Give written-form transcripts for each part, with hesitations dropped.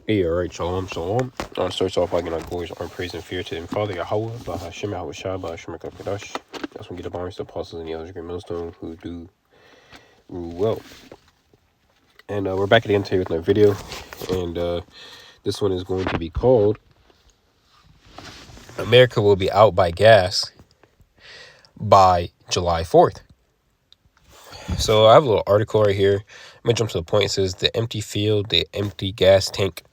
Hey, all right, shalom, shalom. Starts off by giving our glories, honor, praise, and fear to the Father, YAHAWAH, BAHASHAM, YAHAWASHI, BAHASHAM, QADASH. That's when we get the bonus, the apostles, and the others, great millstone who do rule well. And we're back again today with another video, and this one is going to be called America Will Be Out by Gas by July 4th. So I have a little article right here. I'm going to jump to the point. It says, the empty field, the empty gas tank,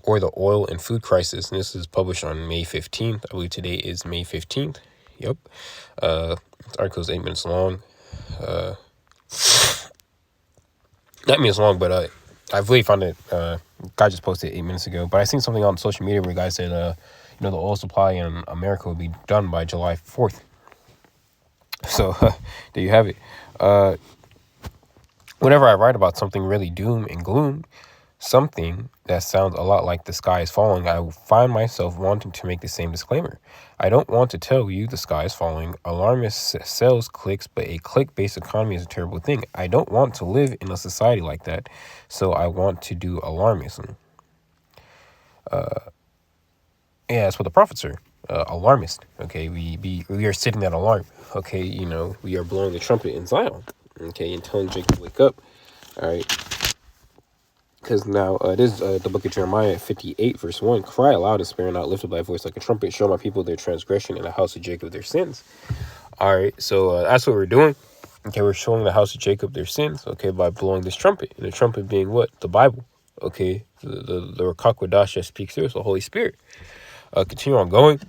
or the oil and food crisis. And this is published on May 15th. I believe today is May 15th. Yep. This article is 8 minutes long. Not minutes long, but I really found it. Guy just posted 8 minutes ago. But I seen something on social media where a guy said, the oil supply in America will be done by July 4th. So there you have it. Whenever I write about something really doom and gloom, something that sounds a lot like the sky is falling, I find myself wanting to make the same disclaimer. I don't want to tell you the sky is falling. Alarmist sells clicks, but a click-based economy is a terrible thing. I don't want to live in a society like that, so I want to do alarmism. Yeah, that's what the prophets are. Alarmist. Okay, we are setting that alarm. Okay, we are blowing the trumpet in Zion. Okay, and telling Jacob to wake up. All right. Because now it is the book of Jeremiah 58, verse 1. Cry aloud and spare not, lift up thy voice like a trumpet. Show my people their transgression and the house of Jacob their sins. All right, so that's what we're doing. Okay, we're showing the house of Jacob their sins, okay, by blowing this trumpet. And the trumpet being what? The Bible. Okay, the RAWCHAA QADASH that speaks through us, the Holy Spirit. Continue on going.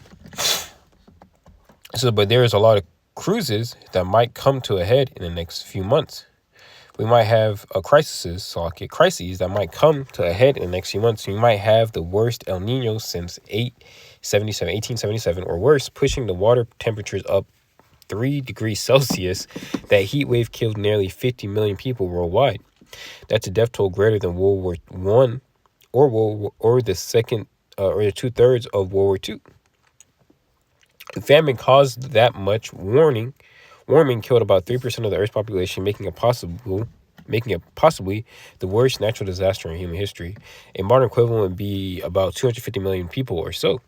So, but there is a lot of cruises that might come to a head in the next few months. We might have a crises that might come to a head in the next few months. We might have the worst El Nino since 1877 or worse, pushing the water temperatures up 3 degrees Celsius. That heat wave killed nearly 50 million people worldwide. That's a death toll greater than World War I or the second or the 2/3 of World War II. The famine caused that much warming killed about 3% of the Earth's population, making it possibly the worst natural disaster in human history. A modern equivalent would be about 250 million people or so.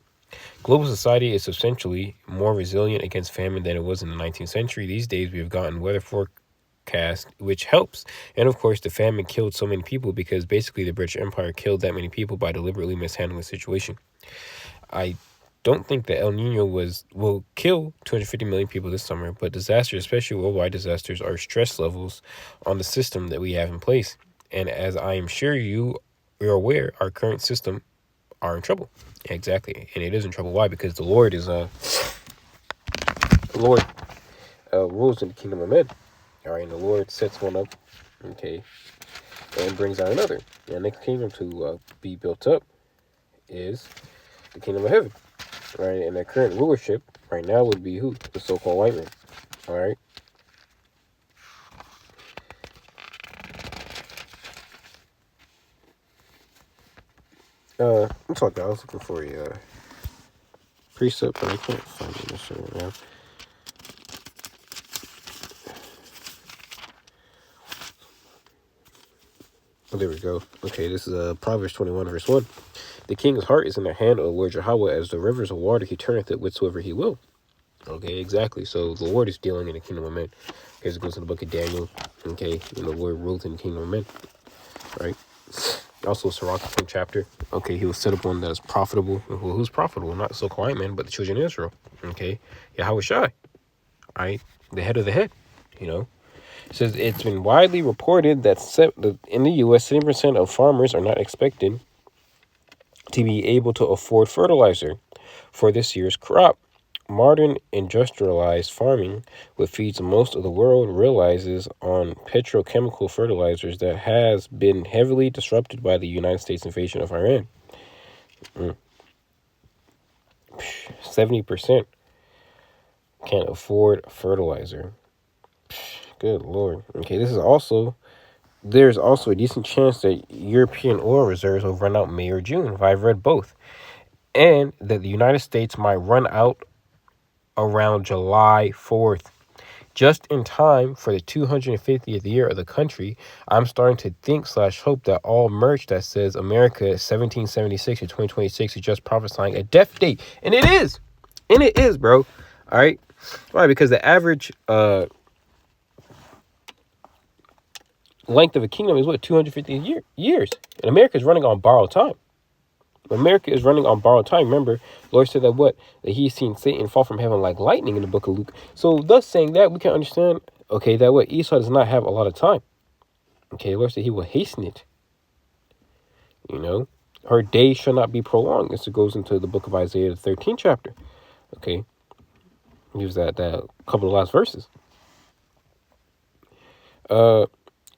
Global society is substantially more resilient against famine than it was in the 19th century. These days, we have gotten weather forecast, which helps. And of course, the famine killed so many people because basically the British Empire killed that many people by deliberately mishandling the situation. I don't think that El Nino will kill 250 million people this summer, but disasters, especially worldwide disasters, are stress levels on the system that we have in place. And as I am sure you're aware, our current system are in trouble. Exactly. And it is in trouble. Why? Because the Lord rules in the kingdom of men. All right, and the Lord sets one up, okay, and brings out another. And the next kingdom to be built up is the kingdom of heaven. Right, and the current rulership right now would be who? The so-called white man. All right. I'm talking. I was looking for a precept, but I can't find it necessarily right now. Oh, there we go. Okay, this is Proverbs 21, verse 1. The king's heart is in the hand of the Lord Yahawah, as the rivers of water he turneth it whithersoever he will. Okay, exactly. So the Lord is dealing in the kingdom of men. Here's it goes to the book of Daniel. Okay, and the Lord ruled in the kingdom of men. Right. Also, Sirach, the 10th chapter. Okay, he will set up one that is profitable. Well, who's profitable? Not so-called white man, but the children of Israel. Okay, YAHAWASHI. Right, the head of the head. It says it's been widely reported that in the U.S., 70% of farmers are not expected to be able to afford fertilizer for this year's crop. Modern industrialized farming, which feeds most of the world, realizes on petrochemical fertilizers that has been heavily disrupted by the United States invasion of Iran. 70% can't afford fertilizer. Good Lord. Okay, there's also a decent chance that European oil reserves will run out May or June, if I've read both. And that the United States might run out around July 4th. Just in time for the 250th year of the country, I'm starting to think / hope that all merch that says America 1776 to 2026 is just prophesying a death date. And it is. And it is, bro. All right. Why? Because the average length of a kingdom is what, 250 years. And America is running on borrowed time. America is running on borrowed time. Remember, the Lord said that what? That he's seen Satan fall from heaven like lightning in the book of Luke. So thus saying that, we can understand, okay, that what? Esau does not have a lot of time. Okay, the Lord said he will hasten it. You know, her days shall not be prolonged. This goes into the book of Isaiah, the 13th chapter. Okay, use that couple of last verses.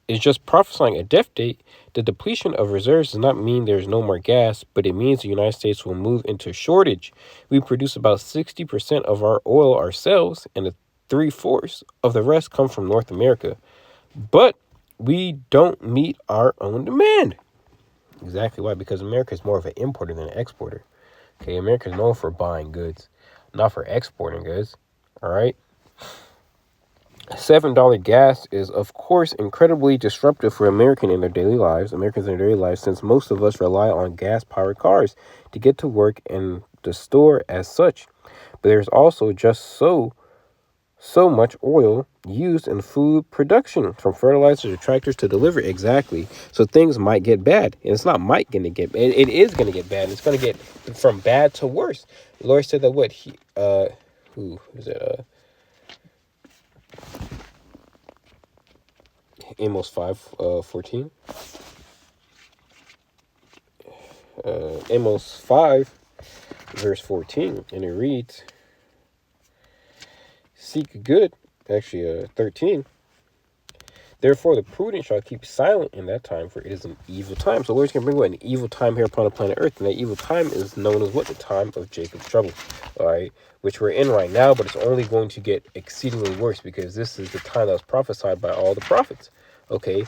It's just prophesying a death date. The depletion of reserves does not mean there's no more gas, but it means the United States will move into shortage. We produce about 60% of our oil ourselves, and the 3/4 of the rest come from North America. But we don't meet our own demand. Exactly why? Because America is more of an importer than an exporter. Okay, America is known for buying goods, not for exporting goods. All right. $7 gas is, of course, incredibly disruptive for Americans in their daily lives, since most of us rely on gas-powered cars to get to work and the store as such. But there's also just so much oil used in food production, from fertilizers to tractors to deliver. Exactly. So things might get bad. And it's not might going to get bad. It is going to get bad. It's going to get from bad to worse. The Lord said that what? Who is it? Amos 5:14. Amos 5 verse 14, and it reads, seek good. Actually, 13. Therefore, the prudent shall keep silent in that time, for it is an evil time. So, the Lord's going to bring what? An evil time here upon the planet Earth. And that evil time is known as what? The time of Jacob's trouble. All right. Which we're in right now, but it's only going to get exceedingly worse, because this is the time that was prophesied by all the prophets. Okay.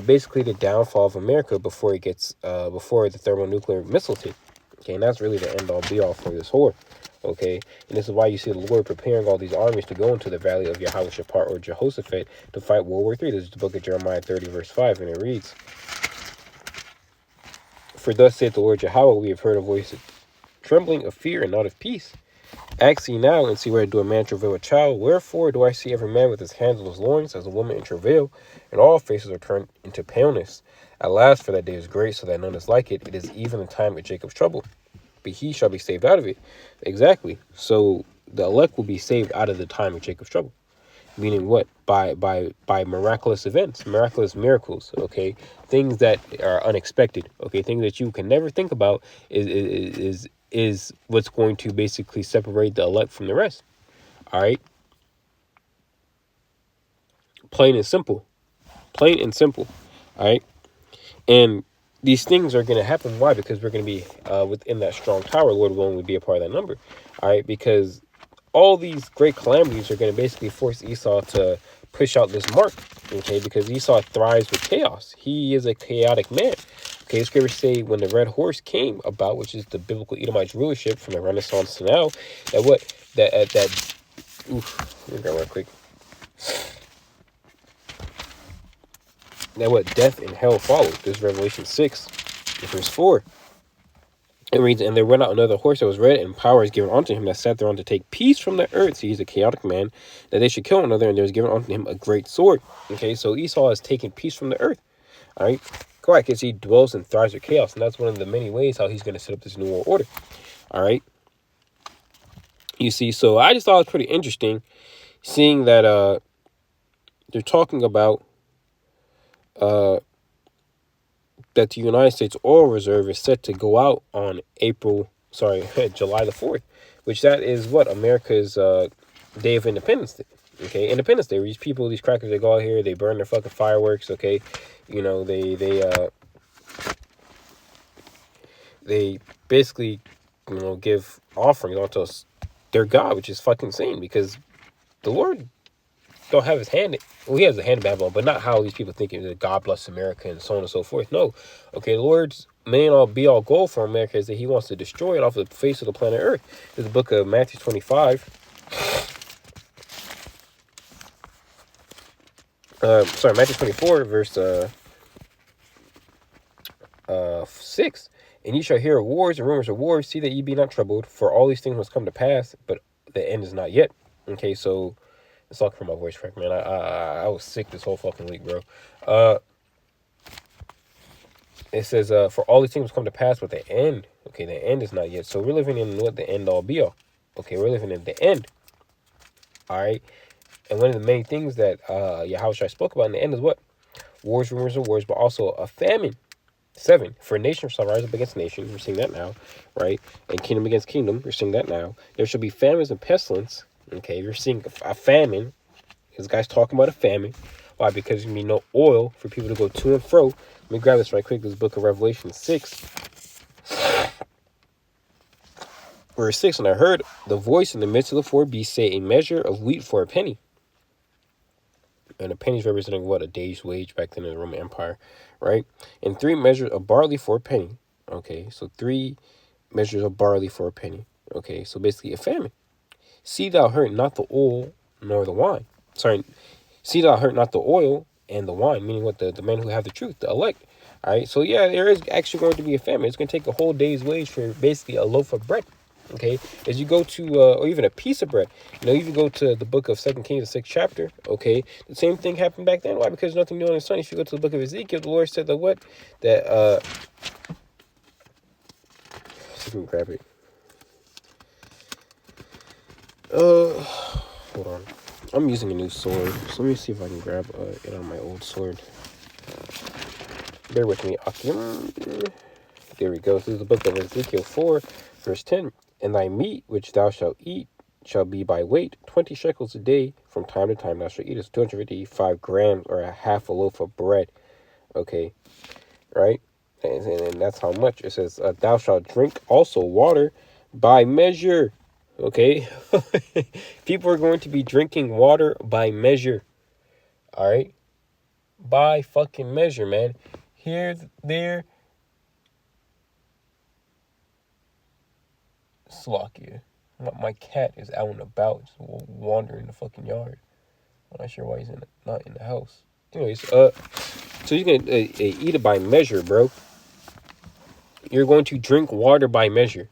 Basically, the downfall of America before it gets, before the thermonuclear missiles hit. Okay. And that's really the end all be all for this whore. Okay, and this is why you see the Lord preparing all these armies to go into the valley of YAHAWASHI or Jehoshaphat to fight World War III. This is the book of Jeremiah 30 verse 5, and it reads, for thus saith the Lord Yahweh, we have heard a voice of trembling, of fear, and not of peace. Ask ye now, and see whether do a man travail a child. Wherefore do I see every man with his hands on his loins, as a woman in travail, and all faces are turned into paleness. At last, for that day is great, so that none is like it. It is even the time of Jacob's trouble, but he shall be saved out of it. Exactly. So the elect will be saved out of the time of Jacob's trouble. Meaning what? By miraculous events, miraculous miracles. Okay, things that are unexpected. Okay, things that you can never think about is what's going to basically separate the elect from the rest. All right. Plain and simple. Plain and simple. All right. And these things are going to happen. Why? Because we're going to be within that strong tower. Lord willing, we be a part of that number. All right. Because all these great calamities are going to basically force Esau to push out this mark. Okay. Because Esau thrives with chaos. He is a chaotic man. Okay. Scriptures say when the red horse came about, which is the biblical Edomite rulership from the Renaissance to now, that what? Oof. Let me grab real quick. That what? Death and hell followed. This is Revelation 6, verse 4. It reads, and there went out another horse that was red, and power is given unto him that sat thereon to take peace from the earth. So he's a chaotic man, that they should kill one another, and there was given unto him a great sword. Okay, so Esau has taken peace from the earth. All right, correct, because he dwells and thrives with chaos, and that's one of the many ways how he's going to set up this new world order. All right, you see, so I just thought it was pretty interesting seeing that they're talking about that the United States oil reserve is set to go out on July the 4th, which that is what America's Day of Independence Day. Okay, Independence Day. These people, these crackers, they go out here, they burn their fucking fireworks. Okay, you know, they basically, you know, give offerings onto their God, which is fucking insane, because the Lord don't have his hand. Well, he has a hand in Babylon, but not how these people think that God bless America and so on and so forth. No. Okay, the Lord's main all goal for America is that he wants to destroy it off the face of the planet Earth. There's the book of Matthew 25. Matthew 24, verse 6. And ye shall hear of wars and rumors of wars. See that ye be not troubled, for all these things must come to pass, but the end is not yet. Okay, so it's all from my voice crack, man. I was sick this whole fucking week, bro. It says, for all these things must come to pass, but the end. Okay, the end is not yet. So we're living in what the end all be all. Okay, we're living in the end. All right. And one of the main things that Yahawashi spoke about in the end is what? Wars, rumors of wars, but also a famine. 7. For nation shall rise up against nation. We're seeing that now, right? And kingdom against kingdom. We're seeing that now. There shall be famines and pestilence. Okay, you're seeing a famine. This guy's talking about a famine. Why? Because there's going to be no oil for people to go to and fro. Let me grab this right quick. This book of Revelation 6. Verse 6. And I heard the voice in the midst of the four beasts say, a measure of wheat for a penny. And a penny is representing what? A day's wage back then in the Roman Empire, right? And 3 measures of barley for a penny. Okay, so 3 measures of barley for a penny. Okay, so basically a famine. See thou hurt not the oil nor the wine. Sorry, see thou hurt not the oil and the wine, meaning what? The men who have the truth, the elect. All right, so yeah, there is actually going to be a famine. It's going to take a whole day's wage for basically a loaf of bread. Okay, as you go to, or even a piece of bread, you know, you go to the book of 2 Kings, the 6th chapter. Okay, the same thing happened back then. Why? Because there's nothing new under the sun. If you go to the book of Ezekiel, the Lord said that what? That, let me grab it. Hold on. I'm using a new sword, so let me see if I can grab it on my old sword. Bear with me, Akim. There we go. This is the book of Ezekiel 4, verse 10. And thy meat which thou shalt eat shall be by weight 20 shekels a day. From time to time thou shalt eat. It's 255 grams or a half a loaf of bread. Okay, right? And that's how much. It says, thou shalt drink also water by measure. Okay, people are going to be drinking water by measure. All right, by fucking measure, man. Here, there. Slovakia. My cat is out and about, just wandering the fucking yard. I'm not sure why he's not in the house. Anyways, so you're gonna eat it by measure, bro. You're going to drink water by measure.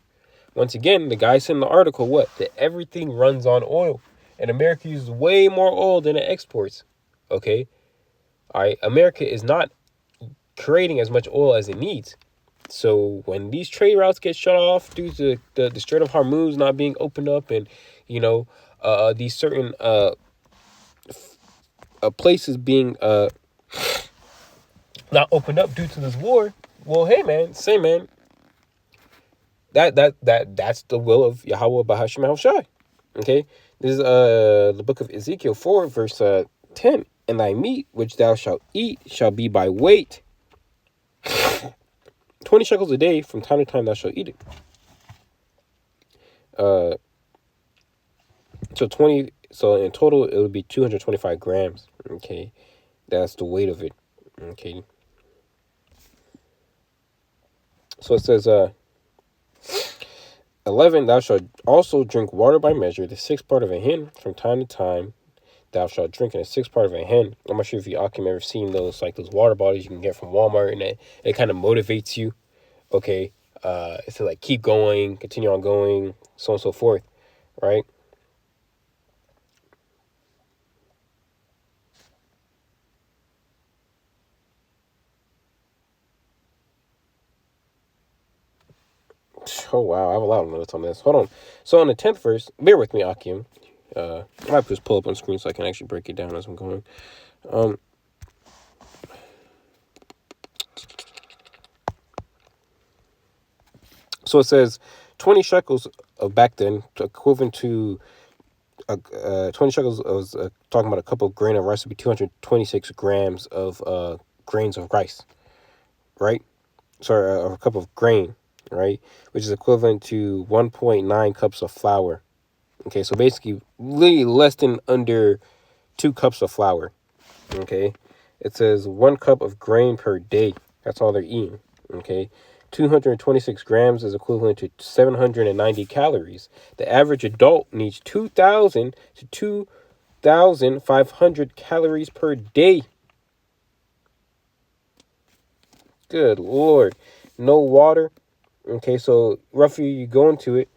Once again, the guy said in the article, what? That everything runs on oil. And America uses way more oil than it exports. Okay? All right? America is not creating as much oil as it needs. So when these trade routes get shut off due to the Strait of Hormuz not being opened up, and, you know, these certain places being not opened up due to this war, well, hey, man, say, man, that's the will of Yahawah BAHASHAM Yahawashi. Okay, this is the book of Ezekiel 4, verse 10. And thy meat which thou shalt eat shall be by weight 20 shekels a day. From time to time thou shalt eat it. So in total it would be 225 grams. Okay, that's the weight of it. Okay, so it says 11, thou shalt also drink water by measure, the 6th part of a hin. From time to time thou shalt drink in a 6th part of a hin. I'm not sure if you ever seen those, like those water bottles you can get from Walmart, and it kind of motivates you. Okay, it's to like keep going, continue on going, so on and so forth, right? Oh wow, I have a lot of notes on this. Hold on. So on the 10th verse, bear with me, Akim. I might just pull up on screen so I can actually break it down as I'm going. So it says 20 shekels of back then, equivalent to 20 shekels was talking about a cup of grain of rice would be 226 grams of grains of rice, right? Sorry, a cup of grain, right? Which is equivalent to 1.9 cups of flour. Okay, so basically, literally less than under 2 cups of flour. Okay, it says 1 cup of grain per day. That's all they're eating. Okay, 226 grams is equivalent to 790 calories. The average adult needs 2,000 to 6,500 calories per day. Good Lord. No water. Okay, so roughly you go into it.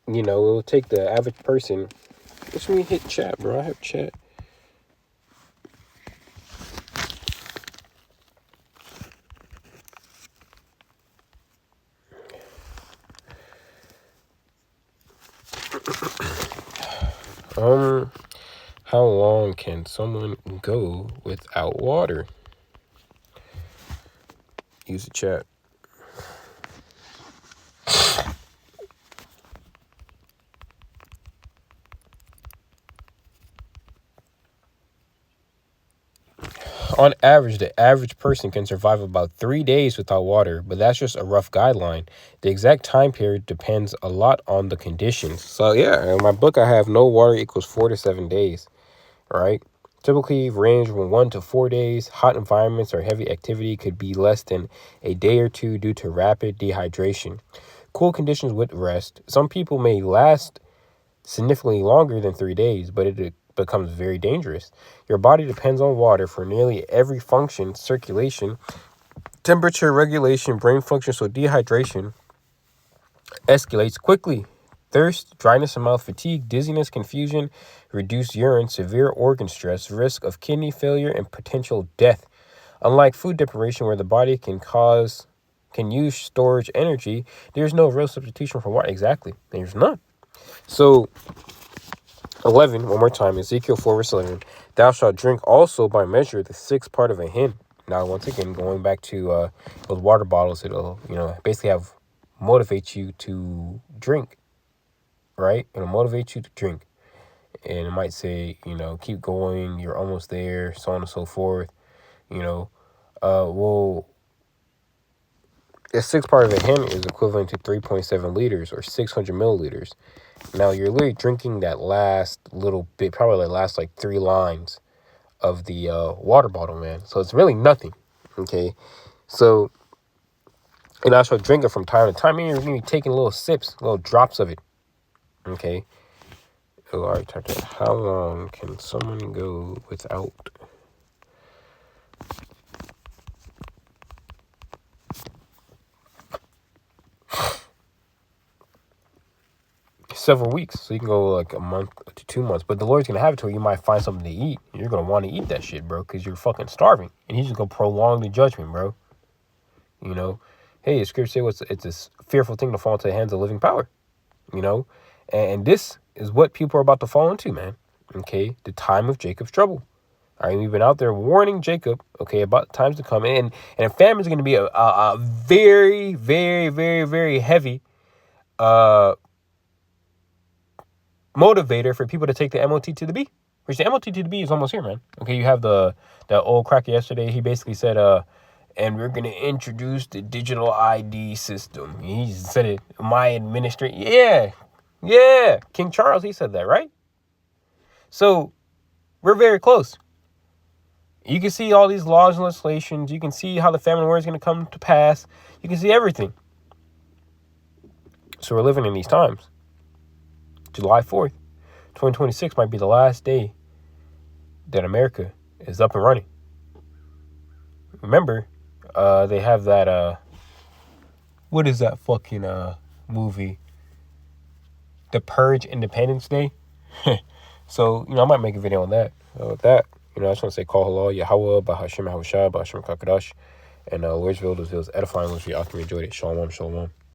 You know, it'll take the average person. Let me hit chat, bro. I have chat. How long can someone go without water? Use the chat. On average, the average person can survive about 3 days without water, but that's just a rough guideline. The exact time period depends a lot on the conditions. So yeah, in my book, I have no water equals 4 to 7 days, right? Typically range from 1 to 4 days. Hot environments or heavy activity could be less than a day or two due to rapid dehydration. Cool conditions with rest. Some people may last significantly longer than 3 days, but it becomes very dangerous. Your body depends on water for nearly every function: circulation, temperature regulation, brain function. So dehydration escalates quickly. Thirst, dryness of mouth, fatigue, dizziness, confusion, reduced urine, severe organ stress, risk of kidney failure, and potential death. Unlike food deprivation, where the body can use storage energy, there's no real substitution for water. Exactly. There's none. So 11, one more time, Ezekiel 4 verse 11, thou shalt drink also by measure the sixth part of a hin. Now, once again, going back to those water bottles, it'll, basically motivate you to drink, right? It'll motivate you to drink. And it might say, keep going, you're almost there, so on and so forth. Well, the sixth part of a hin is equivalent to 3.7 liters or 600 milliliters. Now, you're literally drinking that last little bit, probably the last like 3 lines of the water bottle, man. So it's really nothing, okay? So, and I shall drink it from time to time. You're going to be taking little sips, little drops of it, okay? Oh, I already talked about how long can someone go without several weeks. So you can go like a month to 2 months, but the Lord's gonna have it to where you might find something to eat. You're gonna want to eat that shit, bro, because you're fucking starving, and He's just gonna prolong the judgment, bro. Hey, the scripture say it's a fearful thing to fall into the hands of living power, and this is what people are about to fall into, man. Okay, the time of Jacob's trouble. All right, we've been out there warning Jacob, okay, about times to come, and famine is going to be a very, very, very, very heavy motivator for people to take the MOT to the B. Which the MOT to the B is almost here, man. Okay, you have that old cracker yesterday. He basically said, and we're going to introduce the digital ID system. He said it, my administration. Yeah. King Charles, he said that, right? So we're very close. You can see all these laws and legislations. You can see how the famine war is going to come to pass. You can see everything. So we're living in these times. July 4th, 2026 might be the last day that America is up and running. Remember, they have that, what is that fucking movie? The Purge Independence Day. So, I might make a video on that. With that, I just want to say, call halal, YAHAWAH, BAHASHAM, YAHAWASHI, BAHASHAM, QADASH. And Lordsville, this video is edifying. Wish you all enjoyed it. Shalom, shalom.